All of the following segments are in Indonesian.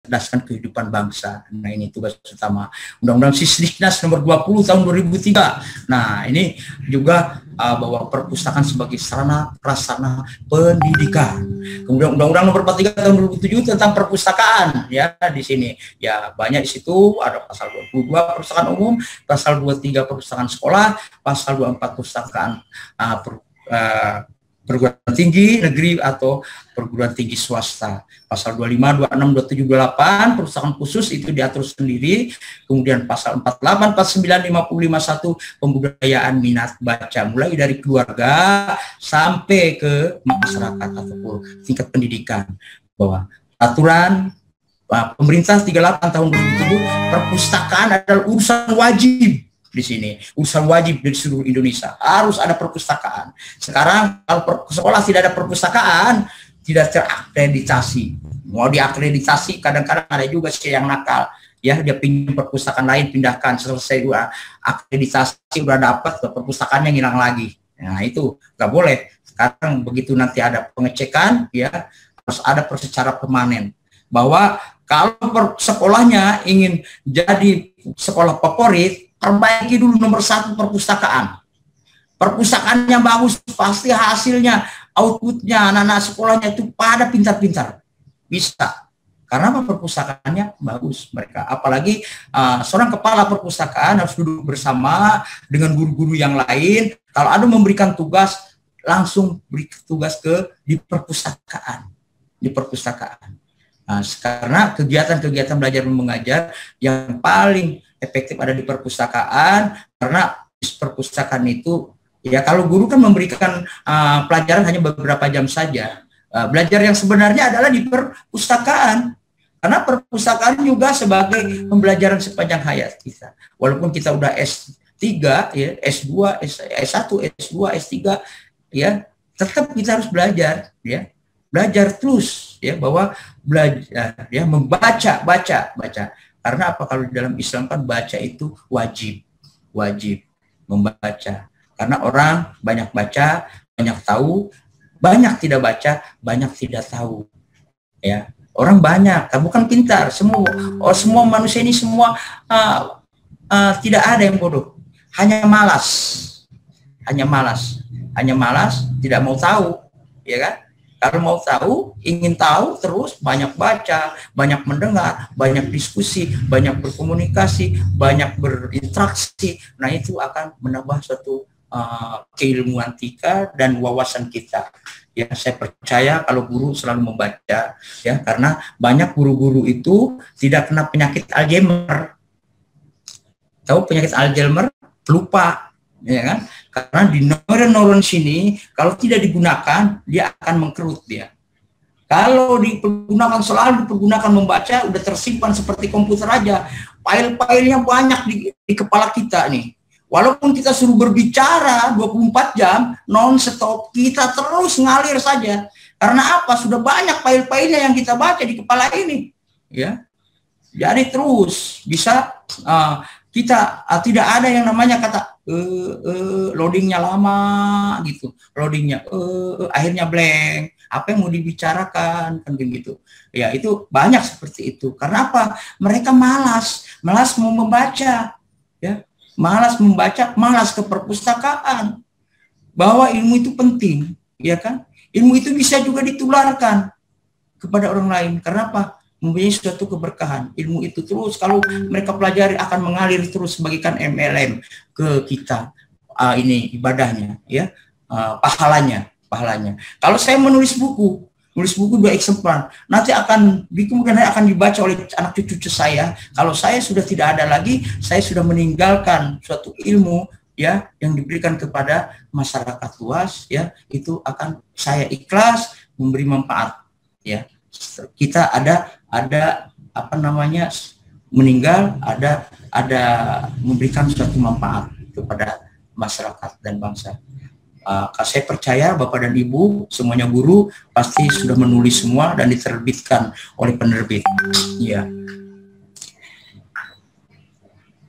mencerdaskan kehidupan bangsa. Nah, ini tugas utama. Undang-Undang Sisdiknas nomor 20 tahun 2003. Nah, ini juga bahwa perpustakaan sebagai sarana prasarana pendidikan. Kemudian Undang-Undang nomor 43 tahun 2007 tentang perpustakaan, ya, di sini. Ya, banyak di situ ada pasal 22 perpustakaan umum, pasal 23 perpustakaan sekolah, pasal 24 perpustakaan perguruan tinggi negeri atau perguruan tinggi swasta. Pasal 25, 26, 27, 28 perpustakaan khusus itu diatur sendiri. Kemudian pasal 48, 49, 50, 51 pembudayaan minat baca mulai dari keluarga sampai ke masyarakat ataupun tingkat pendidikan. Bahwa aturan pemerintah 38 tahun 2007 perpustakaan adalah urusan wajib. Di sini urusan wajib di seluruh Indonesia harus ada perpustakaan. Sekarang kalau sekolah tidak ada perpustakaan tidak terakreditasi. Mau diakreditasi kadang-kadang ada juga sih yang nakal, ya, dia pinjam perpustakaan lain, pindahkan, selesai dua akreditasi udah dapat, perpustakaannya ngilang lagi. Nah, itu nggak boleh. Sekarang begitu nanti ada pengecekan, ya, harus ada secara permanen bahwa kalau sekolahnya ingin jadi sekolah favorit, perbaiki dulu nomor 1 perpustakaan. Perpustakaan yang bagus pasti hasilnya, outputnya anak-anak sekolahnya itu pada pintar-pintar. Bisa. Karena apa? Perpustakaannya bagus mereka. Apalagi seorang kepala perpustakaan harus duduk bersama dengan guru-guru yang lain. Kalau ada memberikan tugas, langsung beri tugas di perpustakaan. Di perpustakaan. Nah, karena kegiatan-kegiatan belajar dan mengajar yang paling efektif ada di perpustakaan, karena di perpustakaan itu, ya, kalau guru kan memberikan pelajaran hanya beberapa jam saja. Belajar yang sebenarnya adalah di perpustakaan, karena perpustakaan juga sebagai pembelajaran sepanjang hayat kita. Walaupun kita udah S3, ya, S2, S1, S2, S3, ya, tetap kita harus belajar, ya. Belajar terus, ya, bahwa belajar, ya, baca. Karena apa? Kalau di dalam Islam kan baca itu wajib membaca. Karena orang banyak baca, banyak tahu, banyak tidak baca, banyak tidak tahu. Ya, orang banyak, bukan pintar. Semua manusia ini semua tidak ada yang bodoh, hanya malas, tidak mau tahu, ya kan? Kalau mau tahu, ingin tahu terus, banyak baca, banyak mendengar, banyak diskusi, banyak berkomunikasi, banyak berinteraksi. Nah, itu akan menambah suatu keilmuan kita dan wawasan kita. Ya, saya percaya kalau guru selalu membaca, ya, karena banyak guru-guru itu tidak kena penyakit Alzheimer. Tahu penyakit Alzheimer? Lupa. Ya kan? Karena di neuron sini kalau tidak digunakan dia akan mengkerut dia. Kalau selalu dipergunakan membaca, udah tersimpan seperti komputer aja, file-filenya banyak di kepala kita nih. Walaupun kita suruh berbicara 24 jam non stop, kita terus ngalir saja. Karena apa? Sudah banyak file-filenya yang kita baca di kepala ini, ya. Jadi terus bisa kita tidak ada yang namanya kata loadingnya lama gitu, loadingnya akhirnya blank, apa yang mau dibicarakan kan gitu. Ya, itu banyak seperti itu. Karena apa? Mereka malas mau membaca, ya, malas ke perpustakaan. Bahwa ilmu itu penting, ya kan? Ilmu itu bisa juga ditularkan kepada orang lain. Karena apa? Mempunyai suatu keberkahan. Ilmu itu terus kalau mereka pelajari akan mengalir terus sebagaikan MLM ke kita. Ini ibadahnya, ya, pahalanya. Kalau saya menulis buku 2 eksemplar, nanti kemudian akan dibaca oleh anak cucu saya. Kalau saya sudah tidak ada lagi, saya sudah meninggalkan suatu ilmu, ya, yang diberikan kepada masyarakat luas, ya, itu akan saya ikhlas memberi manfaat, ya. Kita ada meninggal, ada memberikan suatu manfaat kepada masyarakat dan bangsa. Saya percaya Bapak dan Ibu semuanya guru pasti sudah menulis semua dan diterbitkan oleh penerbit. Ya.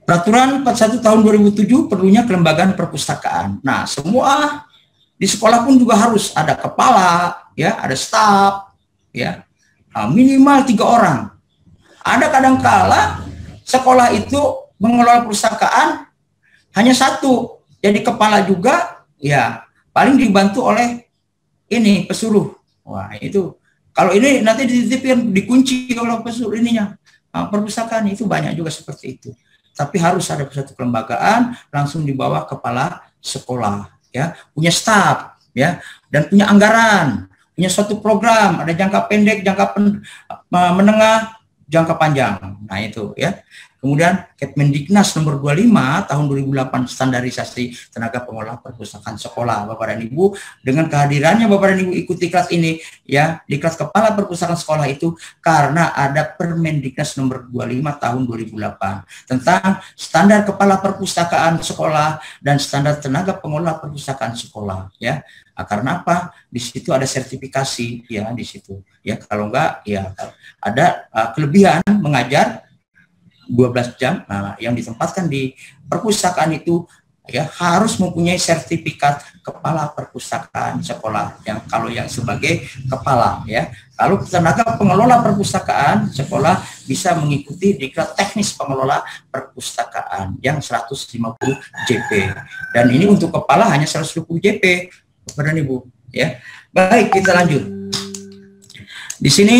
Peraturan 41 tahun 2007 perlunya kelembagaan perpustakaan. Nah, semua di sekolah pun juga harus ada kepala, ya, ada staf, ya. Minimal 3 orang. Ada kadangkala sekolah itu mengelola perpustakaan hanya satu, jadi kepala juga, ya paling dibantu oleh ini pesuruh. Wah itu kalau ini nanti dititipin dikunci oleh pesuruh ininya. Perpustakaan itu banyak juga seperti itu. Tapi harus ada satu kelembagaan langsung di bawah kepala sekolah, ya, punya staf, ya, dan punya anggaran, punya suatu program, ada jangka pendek, jangka menengah, jangka panjang. Nah itu ya. Kemudian Kemendiknas nomor 25 tahun 2008 standarisasi tenaga pengelola perpustakaan sekolah. Bapak dan Ibu, dengan kehadirannya Bapak dan Ibu ikuti kelas ini ya, di kelas kepala perpustakaan sekolah itu karena ada Permendiknas nomor 25 tahun 2008 tentang standar kepala perpustakaan sekolah dan standar tenaga pengelola perpustakaan sekolah ya. Karena apa? Di situ ada sertifikasi ya di situ. Ya kalau enggak ya ada kelebihan mengajar 12 jam, yang ditempatkan di perpustakaan itu ya harus mempunyai sertifikat kepala perpustakaan sekolah yang sebagai kepala ya. Kalau tenaga pengelola perpustakaan sekolah bisa mengikuti diklat teknis pengelola perpustakaan yang 150 JP. Dan ini untuk kepala hanya 120 JP, Bapak dan Ibu ya. Baik, kita lanjut. Di sini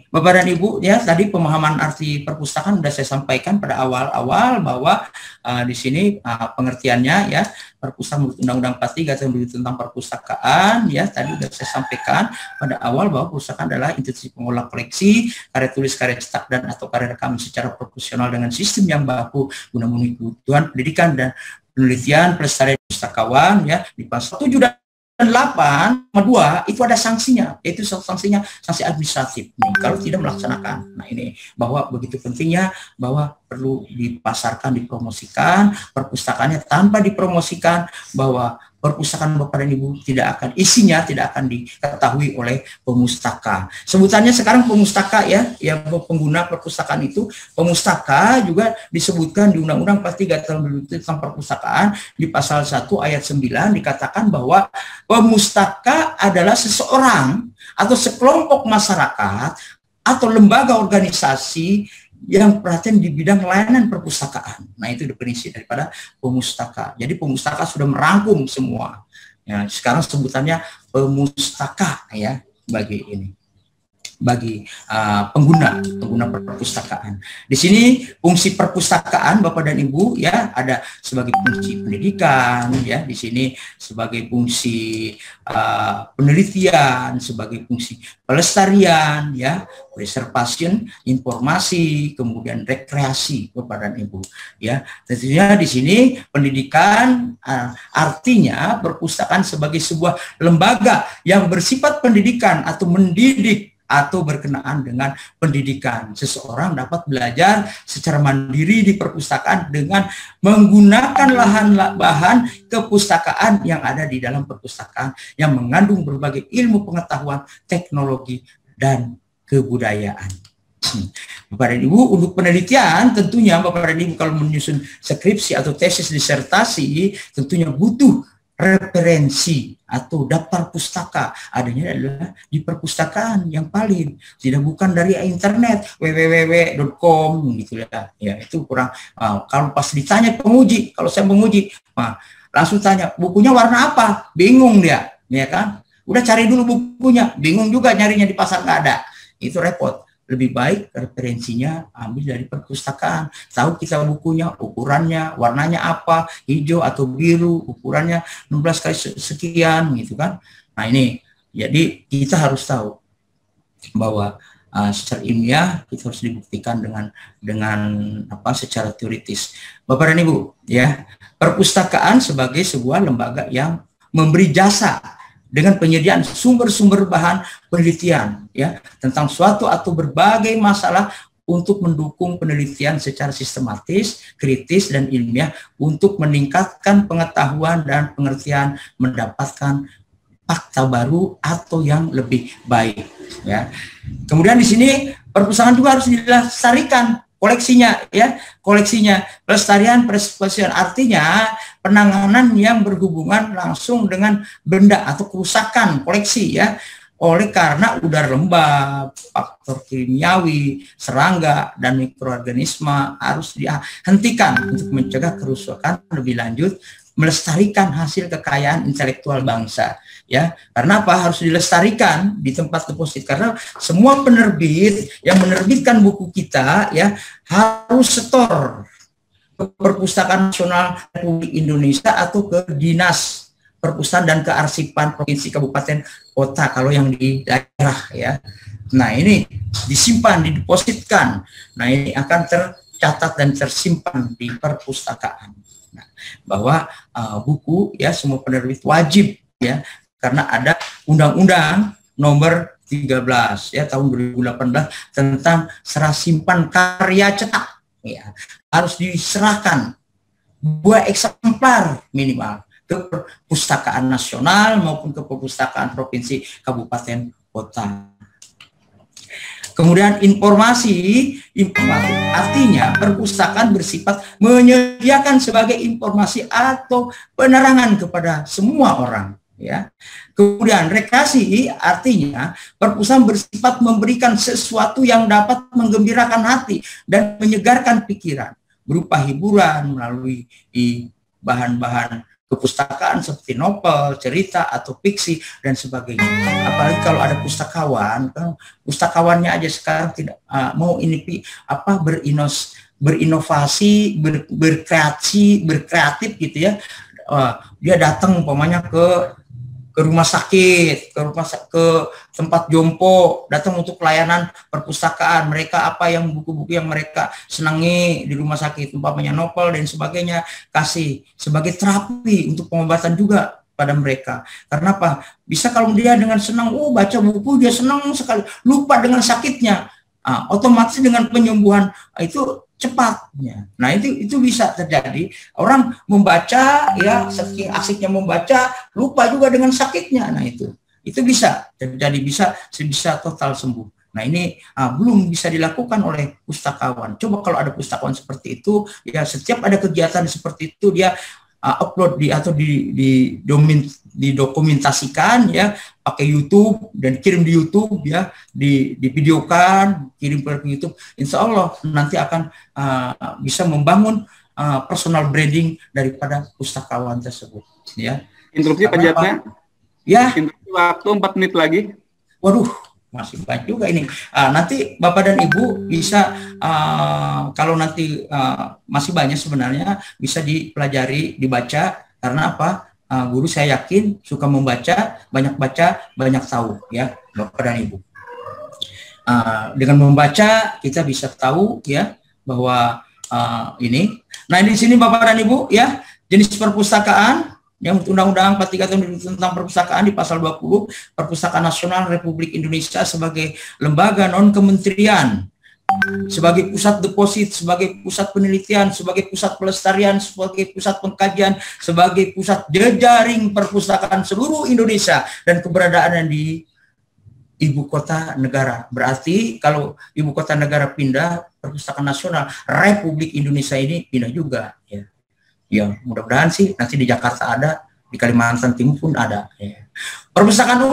Bapak dan Ibu ya, tadi pemahaman arti perpustakaan sudah saya sampaikan pada awal-awal bahwa di sini pengertiannya ya, perpustakaan Undang-Undang 43 tentang perpustakaan ya, tadi sudah saya sampaikan pada awal bahwa perpustakaan adalah institusi pengelola koleksi, karya tulis, karya cetak dan atau karya rekaman secara profesional dengan sistem yang baku guna memenuhi kebutuhan pendidikan dan penelitian pelestarian pustakawan ya. Di pasal 7 dan 8, 2 itu ada sanksinya, yaitu sanksinya sanksi administratif nih, kalau tidak melaksanakan. Nah ini bahwa begitu pentingnya bahwa perlu dipasarkan, dipromosikan perpustakaannya. Tanpa dipromosikan bahwa perpustakaan Bapak dan Ibu tidak akan isinya tidak akan diketahui oleh pemustaka. Sebutannya sekarang pemustaka ya, yang pengguna perpustakaan itu pemustaka juga disebutkan di Undang-Undang 43 tahun 2007 tentang perpustakaan di pasal 1 ayat 9 dikatakan bahwa pemustaka adalah seseorang atau sekelompok masyarakat atau lembaga organisasi yang perhatian di bidang layanan perpustakaan. Nah itu definisi daripada pemustaka. Jadi pemustaka sudah merangkum semua. Ya, sekarang sebutannya pemustaka ya bagi ini, bagi pengguna perpustakaan. Di sini fungsi perpustakaan Bapak dan Ibu ya ada sebagai fungsi pendidikan ya, di sini sebagai fungsi penelitian, sebagai fungsi pelestarian ya, preservation, informasi, kemudian rekreasi Bapak dan Ibu ya. Tentunya di sini pendidikan artinya perpustakaan sebagai sebuah lembaga yang bersifat pendidikan atau mendidik atau berkenaan dengan pendidikan. Seseorang dapat belajar secara mandiri di perpustakaan dengan menggunakan bahan kepustakaan yang ada di dalam perpustakaan yang mengandung berbagai ilmu pengetahuan, teknologi, dan kebudayaan. Bapak dan Ibu, untuk penelitian tentunya Bapak dan Ibu kalau menyusun skripsi atau tesis disertasi tentunya butuh referensi atau daftar pustaka. Adanya adalah di perpustakaan yang valid, tidak bukan dari internet www.com gitu ya. Ya itu kurang. Kalau pas ditanya penguji, kalau saya menguji, langsung tanya bukunya warna apa, bingung dia, ya kan? Udah cari dulu bukunya, bingung juga nyarinya di pasar nggak ada, itu repot. Lebih baik referensinya ambil dari perpustakaan. Tahu kita bukunya, ukurannya, warnanya apa, hijau atau biru, ukurannya 16 kali sekian gitu kan. Nah ini, jadi kita harus tahu bahwa secara ilmiah kita harus dibuktikan dengan apa secara teoritis. Bapak dan Ibu, ya, perpustakaan sebagai sebuah lembaga yang memberi jasa dengan penyediaan sumber-sumber bahan penelitian ya tentang suatu atau berbagai masalah untuk mendukung penelitian secara sistematis, kritis dan ilmiah untuk meningkatkan pengetahuan dan pengertian, mendapatkan fakta baru atau yang lebih baik ya. Kemudian di sini perpustakaan juga harus dilestarikan koleksinya ya, koleksinya, pelestarian preservation artinya penanganan yang berhubungan langsung dengan benda atau kerusakan koleksi ya. oleh karena udara lembab, faktor kimiawi, serangga, dan mikroorganisme harus dihentikan untuk mencegah kerusakan lebih lanjut, melestarikan hasil kekayaan intelektual bangsa. Ya, karena apa harus dilestarikan di tempat deposit? Karena semua penerbit yang menerbitkan buku kita ya harus setor ke Perpustakaan Nasional Republik Indonesia atau ke Dinas Perpustakaan dan Kearsipan Provinsi Kabupaten Kota kalau yang di daerah ya. Nah, ini disimpan, didepositkan. Nah, ini akan tercatat dan tersimpan di perpustakaan. Nah, bahwa buku ya semua penerbit wajib ya, karena ada Undang-Undang Nomor 13 ya tahun 2018 tentang serah simpan karya cetak ya, harus diserahkan 2 eksemplar minimal ke Perpustakaan Nasional maupun ke Perpustakaan Provinsi Kabupaten Kota. Kemudian informasi artinya perpustakaan bersifat menyediakan sebagai informasi atau penerangan kepada semua orang ya. Kemudian rekreasi artinya perpustakaan bersifat memberikan sesuatu yang dapat menggembirakan hati dan menyegarkan pikiran berupa hiburan melalui bahan-bahan kepustakaan seperti novel, cerita atau fiksi dan sebagainya. Apalagi kalau ada pustakawan, pustakawannya aja sekarang tidak mau berinovasi, berkreatif gitu ya. Dia datang umpamanya ke rumah sakit, ke tempat jompo, datang untuk pelayanan perpustakaan. Mereka apa yang buku-buku yang mereka senangi di rumah sakit, umpamanya novel dan sebagainya, kasih sebagai terapi untuk pengobatan juga pada mereka. Karena apa? Bisa kalau dia dengan senang, baca buku dia senang sekali, lupa dengan sakitnya. Otomatis dengan penyembuhan itu cepatnya. Nah, itu bisa terjadi. Orang membaca ya saking asiknya membaca lupa juga dengan sakitnya. Nah, itu bisa terjadi, bisa total sembuh. Nah, ini belum bisa dilakukan oleh pustakawan. Coba kalau ada pustakawan seperti itu ya, setiap ada kegiatan seperti itu dia upload atau didokumentasikan ya pakai YouTube dan kirim di YouTube ya, divideokan, kirim ke YouTube. Insya Allah nanti akan bisa membangun personal branding daripada pustakawan tersebut ya. Instruksi Pak Jatna ya, instruksi waktu 4 menit lagi. Waduh, masih banyak juga ini. Nanti Bapak dan Ibu bisa kalau nanti masih banyak sebenarnya bisa dipelajari, dibaca. Karena apa? Guru saya yakin suka membaca, banyak tahu ya Bapak dan Ibu. Dengan membaca kita bisa tahu ya bahwa ini. Nah, di sini Bapak dan Ibu ya, jenis perpustakaan yang Undang-Undang 43 tahun tentang perpustakaan di pasal 20, Perpustakaan Nasional Republik Indonesia sebagai lembaga non-kementerian, sebagai pusat deposit, sebagai pusat penelitian, sebagai pusat pelestarian, sebagai pusat pengkajian, sebagai pusat jejaring perpustakaan seluruh Indonesia dan keberadaannya di ibu kota negara. Berarti kalau ibu kota negara pindah, Perpustakaan Nasional Republik Indonesia ini pindah juga ya. Ya, mudah-mudahan sih nanti di Jakarta ada, di Kalimantan Timur pun ada. Ya. Perpustakaan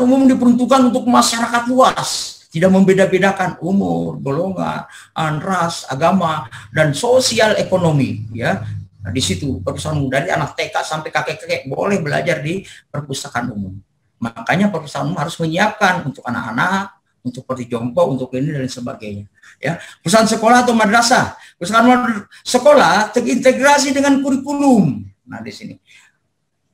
umum diperuntukkan untuk masyarakat luas, tidak membeda-bedakan umur, golongan, ras, agama, dan sosial ekonomi. Ya, nah, di situ perpustakaan umum dari anak TK sampai kakek-kakek boleh belajar di perpustakaan umum. Makanya perpustakaan umum harus menyiapkan untuk anak-anak, untuk seperti jompo, untuk ini dan sebagainya. Ya, perusahaan sekolah atau madrasah, perusahaan sekolah terintegrasi dengan kurikulum. Nah, di sini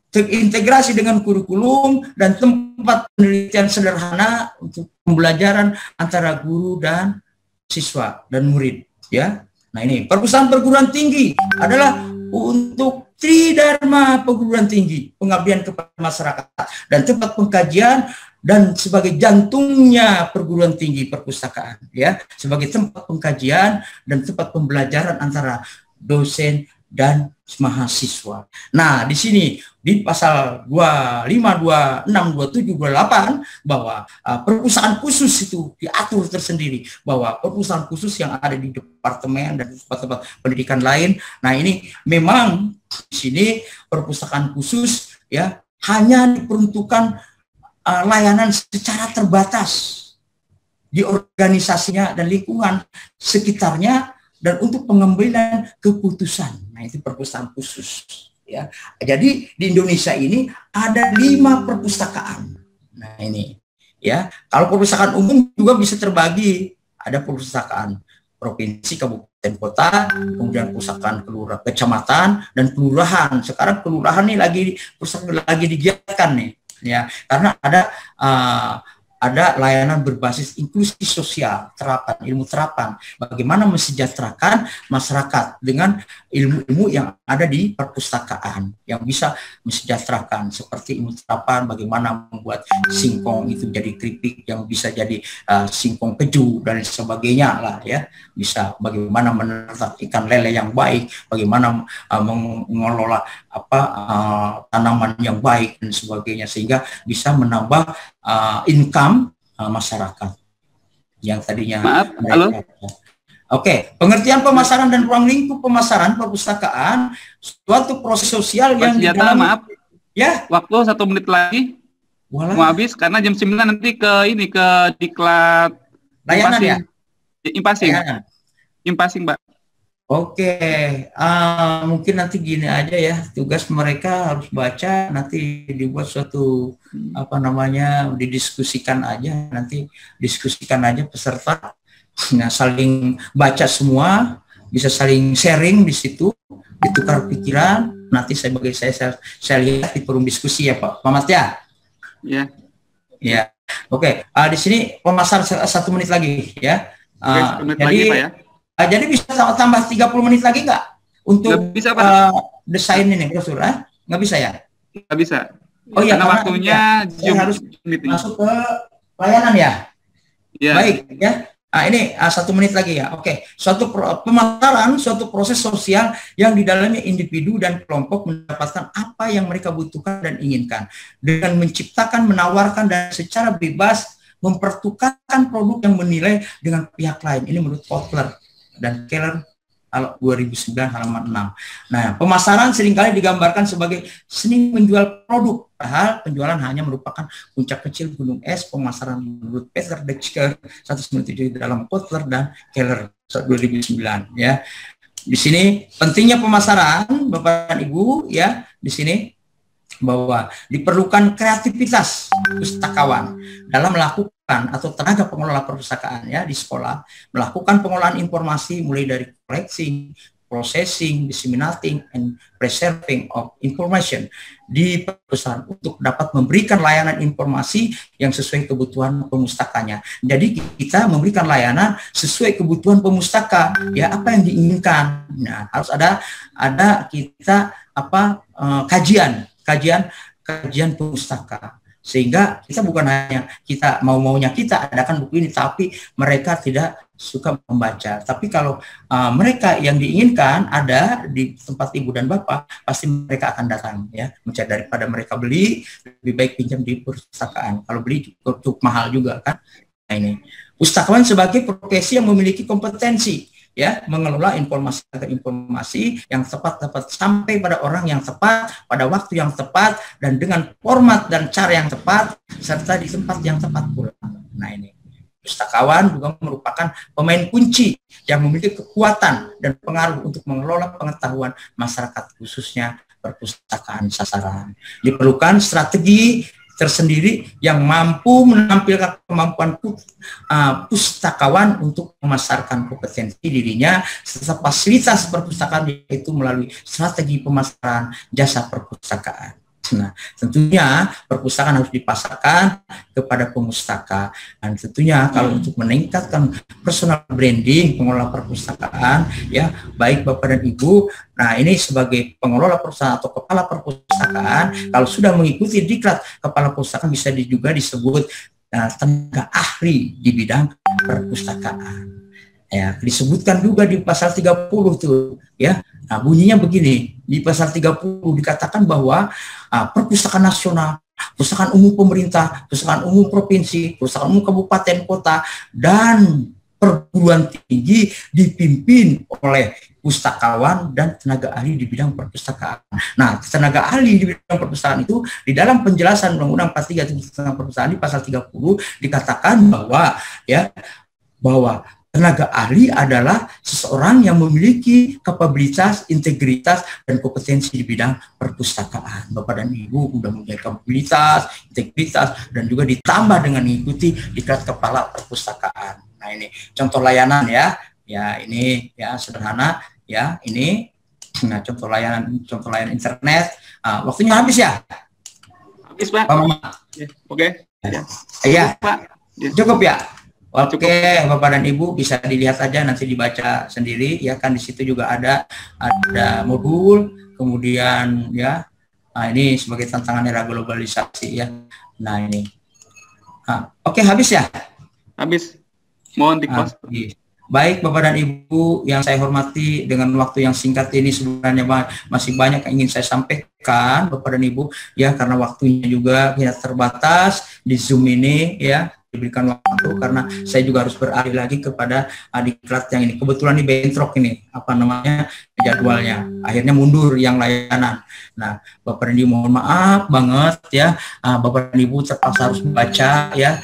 terintegrasi dengan kurikulum dan tempat penelitian sederhana untuk pembelajaran antara guru dan siswa dan murid. Ya, nah ini perpustakaan perguruan tinggi adalah untuk tridharma perguruan tinggi, pengabdian kepada masyarakat dan tempat pengkajian dan sebagai jantungnya perguruan tinggi perpustakaan ya, sebagai tempat pengkajian dan tempat pembelajaran antara dosen dan mahasiswa. Nah, di sini di pasal 25, 26, 27, 28 bahwa perpustakaan khusus itu diatur tersendiri, bahwa perpustakaan khusus yang ada di departemen dan tempat-tempat pendidikan lain. Nah, ini memang di sini perpustakaan khusus ya hanya diperuntukkan layanan secara terbatas di organisasinya dan lingkungan sekitarnya dan untuk pengambilan keputusan. Nah, itu perpustakaan khusus ya. Jadi di Indonesia ini ada 5 perpustakaan. Nah, ini ya. Kalau perpustakaan umum juga bisa terbagi. Ada perpustakaan provinsi, kabupaten, kota, kemudian perpustakaan kecamatan dan kelurahan. Sekarang kelurahan nih lagi digiatkan nih ya, karena ada layanan berbasis inklusi sosial, ilmu terapan, bagaimana mensejahterakan masyarakat dengan ilmu-ilmu yang ada di perpustakaan yang bisa mensejahterakan, seperti ilmu terapan, bagaimana membuat singkong itu jadi keripik yang bisa jadi singkong keju dan sebagainya lah ya, bisa bagaimana menernak ikan lele yang baik, bagaimana mengelola tanaman yang baik dan sebagainya, sehingga bisa menambah income masyarakat yang tadinya. Maaf, halo. Oke, pengertian pemasaran dan ruang lingkup pemasaran perpustakaan suatu proses sosial yang di dalam. Maaf, ya. Waktu 1 menit lagi. Walah. Mau habis karena jam 9 nanti ke diklat layanan ya. Impasing, Mbak. Oke, mungkin nanti gini aja ya, tugas mereka harus baca, nanti dibuat suatu didiskusikan aja, nanti diskusikan aja peserta, nah saling baca semua, bisa saling sharing di situ, ditukar pikiran, nanti saya lihat di forum diskusi ya Pak Mamat ya. Ya. Ya, oke, di sini pemasaran 1 menit lagi ya. Menit lagi Pak ya. Jadi bisa tambah 30 menit lagi nggak untuk bisa, desain ini brosur? Nggak bisa ya? Nggak bisa. Oh iya, karena waktunya harus masuk ke layanan ya. Ya. Baik ya. Nah, ini 1 menit lagi ya. Oke, pemasaran suatu proses sosial yang di dalamnya individu dan kelompok mendapatkan apa yang mereka butuhkan dan inginkan dengan menciptakan, menawarkan dan secara bebas mempertukarkan produk yang menilai dengan pihak lain. Ini menurut Kotler dan Keller 2009 halaman 6. Nah, pemasaran seringkali digambarkan sebagai seni menjual produk, padahal penjualan hanya merupakan puncak kecil gunung es pemasaran menurut Peter Dexter 197 dalam Kotler dan Keller 2009 ya. Di sini pentingnya pemasaran Bapak dan Ibu ya, di sini bahwa diperlukan kreativitas pustakawan dalam melakukan atau tenaga pengelola perpustakaan ya di sekolah melakukan pengolahan informasi mulai dari collecting, processing, disseminating, and preserving of information di perpustakaan untuk dapat memberikan layanan informasi yang sesuai kebutuhan pemustakanya. Jadi kita memberikan layanan sesuai kebutuhan pemustaka ya, apa yang diinginkan. Nah, harus ada kita kajian pustaka, sehingga kita bukan hanya kita maunya kita adakan buku ini, tapi mereka tidak suka membaca. Tapi kalau mereka yang diinginkan ada di tempat ibu dan bapak, pasti mereka akan datang ya, mencari. Daripada mereka beli, lebih baik pinjam di perpustakaan. Kalau beli cukup mahal juga kan. Nah, ini pustakawan sebagai profesi yang memiliki kompetensi ya, mengelola informasi yang tepat dapat sampai pada orang yang tepat pada waktu yang tepat dan dengan format dan cara yang tepat serta di tempat yang tepat pula. Nah, ini pustakawan juga merupakan pemain kunci yang memiliki kekuatan dan pengaruh untuk mengelola pengetahuan masyarakat, khususnya perpustakaan sasaran. Diperlukan strategi tersendiri yang mampu menampilkan kemampuan pustakawan untuk memasarkan kompetensi dirinya serta fasilitas perpustakaan, yaitu melalui strategi pemasaran jasa perpustakaan. Nah, tentunya perpustakaan harus dipasarkan kepada pemustaka. Dan tentunya kalau untuk meningkatkan personal branding pengelola perpustakaan, ya baik Bapak dan Ibu, nah ini sebagai pengelola perpustakaan atau kepala perpustakaan, kalau sudah mengikuti diklat kepala perpustakaan bisa juga disebut tenaga ahli di bidang perpustakaan. Ya, disebutkan juga di pasal 30 tuh, ya. Nah, bunyinya begini, di pasal 30 dikatakan bahwa perpustakaan nasional, perpustakaan umum pemerintah, perpustakaan umum provinsi, perpustakaan umum kabupaten kota, dan perguruan tinggi dipimpin oleh pustakawan dan tenaga ahli di bidang perpustakaan. Nah, tenaga ahli di bidang perpustakaan itu di dalam penjelasan Undang-Undang 43 tentang perpustakaan di pasal 30 dikatakan bahwa tenaga ahli adalah seseorang yang memiliki kapabilitas, integritas, dan kompetensi di bidang perpustakaan. Bapak dan Ibu sudah memiliki kapabilitas, integritas, dan juga ditambah dengan mengikuti diklat kepala perpustakaan. Nah, ini contoh layanan ya. Ya, ini ya sederhana ya, ini nah contoh layanan internet. Waktunya habis ya? Habis, Pak. Oke. Iya. Pak. Cukup ya? Oke, Bapak dan Ibu bisa dilihat aja, nanti dibaca sendiri ya kan, di situ juga ada modul, kemudian ya. Nah, ini sebagai tantangan era globalisasi ya. Nah, ini. Oke, habis ya? Habis. Mohon di-close. Baik Bapak dan Ibu yang saya hormati, dengan waktu yang singkat ini sebenarnya masih banyak yang ingin saya sampaikan Bapak dan Ibu ya, karena waktunya juga tidak terbatas di Zoom ini ya, diberikan waktu karena saya juga harus beralih lagi kepada diklat yang ini. Kebetulan ini bentrok ini jadwalnya, akhirnya mundur yang layanan. Nah, Bapak dan Ibu mohon maaf banget ya, Bapak dan Ibu terpaksa harus membaca ya,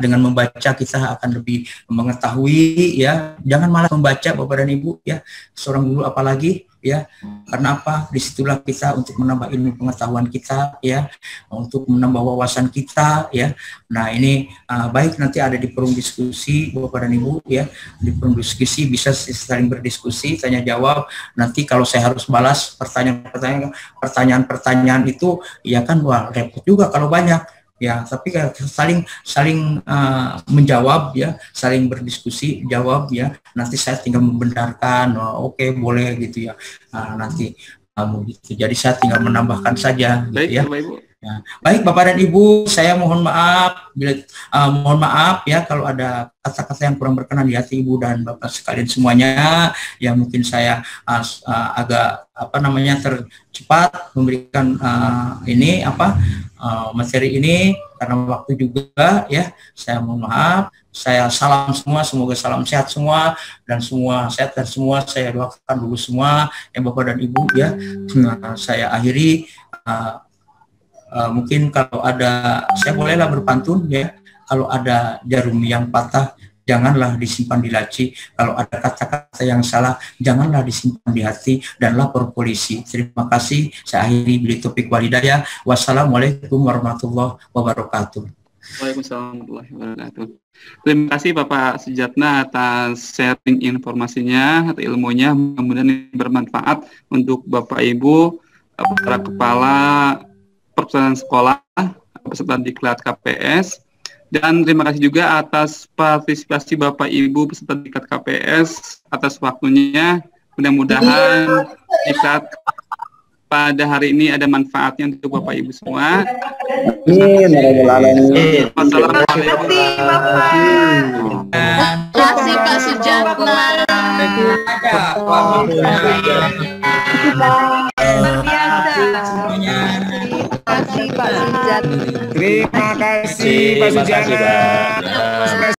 dengan membaca kita akan lebih mengetahui ya, jangan malah membaca Bapak dan Ibu ya, seorang guru apalagi ya, karena apa, disitulah kita untuk menambah ilmu pengetahuan kita ya, untuk menambah wawasan kita ya. Nah, ini baik nanti ada di forum diskusi Bapak dan Ibu ya, di forum diskusi bisa saling berdiskusi, tanya jawab. Nanti kalau saya harus balas pertanyaan itu ya kan, wah repot juga kalau banyak ya, tapi saling menjawab ya, saling berdiskusi, jawab ya, nanti saya tinggal membenarkan, oke, boleh gitu ya, nanti gitu. Jadi saya tinggal menambahkan saja gitu. Baik, ya. Bapak Ibu. Ya. Baik Bapak dan Ibu, saya mohon maaf ya kalau ada kata-kata yang kurang berkenan di hati Ibu dan Bapak sekalian semuanya, yang mungkin saya agak tercepat memberikan materi ini karena waktu juga ya. Saya mohon maaf. Saya salam semua, semoga salam sehat semua dan semua sehat, dan semua saya doakan dulu semua ya Bapak dan Ibu ya. Saya akhiri mungkin kalau ada, saya bolehlah berpantun ya, kalau ada jarum yang patah janganlah disimpan di laci, kalau ada kata-kata yang salah janganlah disimpan di hati, dan lapor polisi. Terima kasih, saya akhiri bili topik walidaya. Wassalamualaikum warahmatullahi wabarakatuh. Waalaikumsalam warahmatullahi wabarakatuh. Terima kasih Bapak Sujatna atas sharing informasinya atau ilmunya, mudah-mudahan bermanfaat untuk Bapak Ibu, para kepala perpustakaan sekolah, peserta diklat KPS, dan terima kasih juga atas partisipasi Bapak Ibu peserta diklat KPS atas waktunya. Mudah-mudahan diklat pada hari ini ada manfaatnya untuk Bapak Ibu semua. Wassalamualaikum. Terima kasih Pak Sujatna. Terima kasih Pak Sujatna.